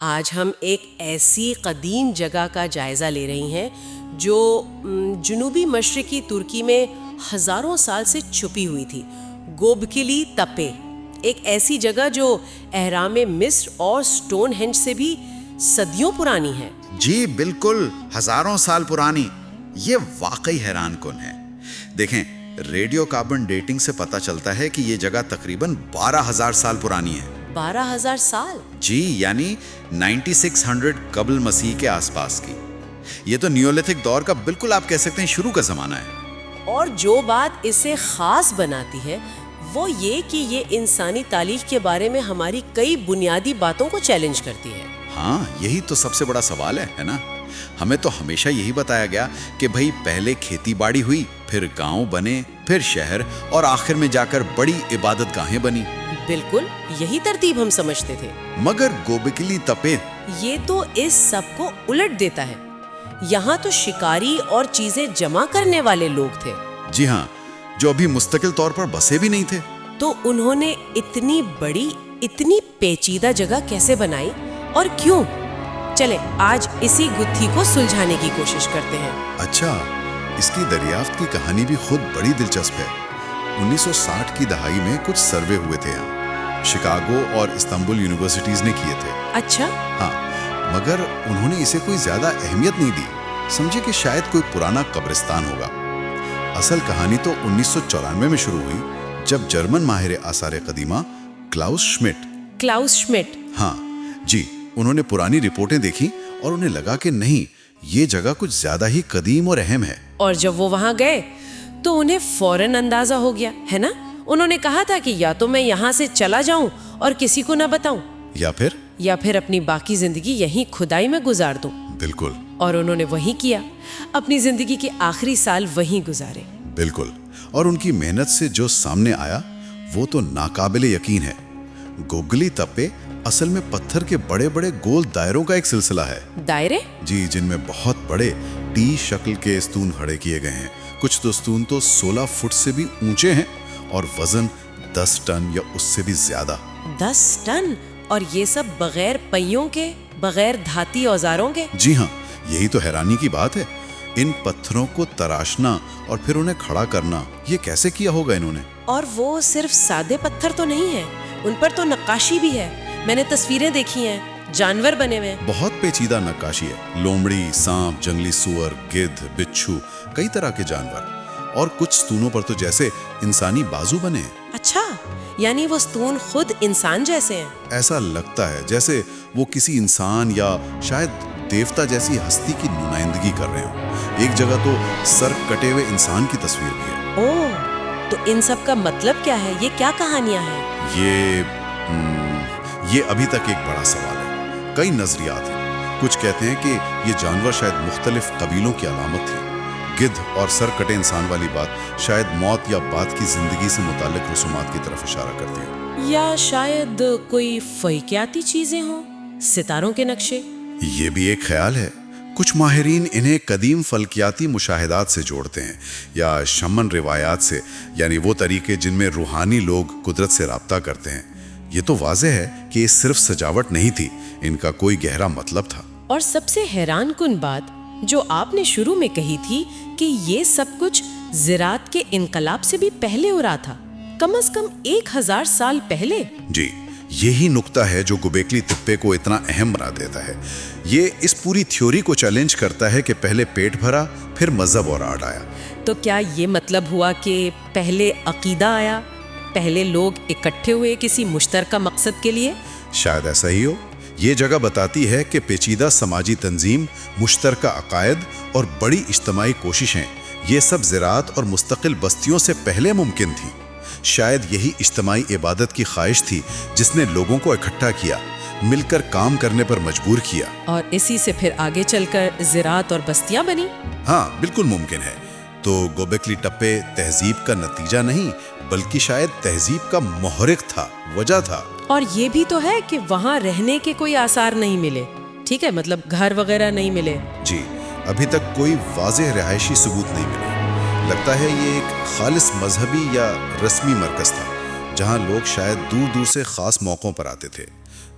آج ہم ایک ایسی قدیم جگہ کا جائزہ لے رہی ہیں جو جنوبی مشرقی ترکی میں ہزاروں سال سے چھپی ہوئی تھی. گوبکلی تپے، ایک ایسی جگہ جو اہرام مصر اور سٹون ہینج سے بھی صدیوں پرانی ہے. جی بالکل، ہزاروں سال پرانی. یہ واقعی حیران کن ہے. دیکھیں، ریڈیو کاربن ڈیٹنگ سے پتہ چلتا ہے کہ یہ جگہ تقریباً 12,000 سال پرانی ہے. 12,000 سال؟ جی، یعنی 9600 قبل مسیح کے آس پاس کی. یہ تو نیولتھک دور کا بالکل آپ کہہ سکتے ہیں شروع کا زمانہ ہے. اور جو بات اسے خاص بناتی ہے وہ یہ کہ یہ انسانی تاریخ کے بارے میں ہماری کئی بنیادی باتوں کو چیلنج کرتی ہے. ہاں، یہی تو سب سے بڑا سوال ہے نا. ہمیں تو ہمیشہ یہی بتایا گیا کہ بھئی پہلے کھیتی باڑی ہوئی، پھر گاؤں بنے، پھر شہر، اور آخر میں جا کر بڑی عبادت گاہیں بنی. بالکل یہی ترتیب ہم سمجھتے تھے. مگر گوبکلی تپے یہ تو اس سب کو الٹ دیتا ہے. یہاں تو شکاری اور چیزیں جمع کرنے والے لوگ تھے. جی ہاں، جو ابھی مستقل طور پر بسے بھی نہیں تھے. تو انہوں نے اتنی بڑی، اتنی پیچیدہ جگہ کیسے بنائی اور کیوں؟ چلے آج اسی گتھی کو سلجھانے کی کوشش کرتے ہیں. اچھا، اس کی دریافت کی کہانی بھی خود بڑی دلچسپ ہے. 1960 کی دہائی میں کچھ سروے ہوئے تھے یہاں. شکاگو اور استنبول یونیورسٹیز نے کیے تھے. اچھا. ہاں، مگر انہوں نے اسے کوئی زیادہ اہمیت نہیں دی. سمجھے کہ شاید کوئی پرانا قبرستان ہوگا. اصل کہانی تو 1994 میں شروع ہوئی جب جرمن ماہر آثار قدیمہ کلاؤس شمٹ. ہاں جی، انہوں نے پرانی رپورٹیں دیکھی اور انہیں لگا کہ نہیں، یہ جگہ کچھ زیادہ ہی قدیم اور اہم ہے. اور جب وہ وہاں گئے تو انہیں فوراً اندازہ ہو گیا ہے نا. انہوں نے کہا تھا کہ یا تو میں یہاں سے چلا جاؤں اور کسی کو نہ بتاؤں، یا پھر اپنی باقی زندگی یہیں کھدائی میں گزار دوں. بالکل. اور انہوں نے وہی کیا. اپنی زندگی کے آخری سال وہیں گزارے. بالکل. اور ان کی محنت سے جو سامنے آیا وہ تو ناقابل یقین ہے. گوبکلی تپے اصل میں پتھر کے بڑے بڑے گول دائروں کا ایک سلسلہ ہے. دائرے؟ جی، جن میں بہت بڑے ٹی شکل کے ستون کھڑے کیے گئے ہیں. کچھ تو ستون تو 16 فٹ سے بھی اونچے ہیں اور وزن 10 ٹن یا اس سے بھی زیادہ. 10 ٹن؟ اور یہ سب بغیر پہیوں کے، بغیر دھاتی اوزاروں کے؟ جی ہاں، یہی تو حیرانی کی بات ہے. ان پتھروں کو تراشنا اور پھر انہیں کھڑا کرنا، یہ کیسے کیا ہوگا انہوں نے؟ اور وہ صرف سادے پتھر تو نہیں ہیں، ان پر تو نقاشی بھی ہے. میں نے تصویریں دیکھی ہیں، جانور بنے ہوئے. بہت پیچیدہ نقاشی ہے. لومڑی، سانپ، جنگلی سور، گدھ، بچھو، کئی طرح کے جانور. اور کچھ ستونوں پر تو جیسے انسانی بازو بنے ہیں. اچھا، یعنی وہ ستون خود انسان جیسے ہیں؟ ایسا لگتا ہے جیسے وہ کسی انسان یا شاید دیوتا جیسی ہستی کی نمائندگی کر رہے ہوں. ایک جگہ تو سر کٹے ہوئے انسان کی تصویر بھی ہے. اوہ، تو ان سب کا مطلب کیا ہے؟ یہ کیا کہانیاں ہیں؟ یہ ابھی تک ایک بڑا سوال ہے. کئی نظریات ہیں. کچھ کہتے ہیں کہ یہ جانور شاید مختلف قبیلوں کی علامت تھی. گدھ اور سر کٹے انسان والی بات شاید موت یا بعد کی زندگی سے متعلق رسومات کی طرف اشارہ کرتی ہے. یا شاید کوئی فلکیاتی چیزیں ہوں، ستاروں کے نقشے. یہ بھی ایک خیال ہے. کچھ ماہرین انہیں قدیم فلکیاتی مشاہدات سے جوڑتے ہیں یا شمن روایات سے، یعنی وہ طریقے جن میں روحانی لوگ قدرت سے رابطہ کرتے ہیں. یہ تو واضح ہے کہ یہ صرف سجاوٹ نہیں تھی، ان کا کوئی گہرا مطلب تھا. اور سب سے حیران کن بات جو آپ نے شروع میں کہی تھی کہ یہ سب کچھ زراعت کے انقلاب سے بھی پہلے ہو رہا تھا، کم از کم 1000 سال پہلے. جی، یہی نقطہ ہے جو گوبکلی تپے کو اتنا اہم بنا دیتا ہے. یہ اس پوری تھیوری کو چیلنج کرتا ہے کہ پہلے پیٹ بھرا، پھر مذہب اور آرٹ آیا. تو کیا یہ مطلب ہوا کہ پہلے عقیدہ آیا، پہلے لوگ اکٹھے ہوئے کسی مشترکہ مقصد کے لیے؟ شاید ایسا ہی ہو. یہ جگہ بتاتی ہے کہ پیچیدہ سماجی تنظیم، مشترکہ عقائد اور بڑی اجتماعی کوششیں، یہ سب زراعت اور مستقل بستیوں سے پہلے ممکن تھی. شاید یہی اجتماعی عبادت کی خواہش تھی جس نے لوگوں کو اکٹھا کیا، مل کر کام کرنے پر مجبور کیا. اور اسی سے پھر آگے چل کر زراعت اور بستیاں بنی. ہاں، بالکل ممکن ہے. تو گوبکلی تپے تہذیب کا نتیجہ نہیں بلکہ شاید تہذیب کا محرک تھا، وجہ تھا. اور یہ بھی تو ہے کہ وہاں رہنے کے کوئی آثار نہیں ملے. ٹھیک ہے، مطلب گھر وغیرہ نہیں ملے. جی، ابھی تک کوئی واضح رہائشی ثبوت نہیں ملے. لگتا ہے یہ ایک خالص مذہبی یا رسمی مرکز تھا جہاں لوگ شاید دور دور سے خاص موقعوں پر آتے تھے.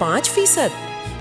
5%?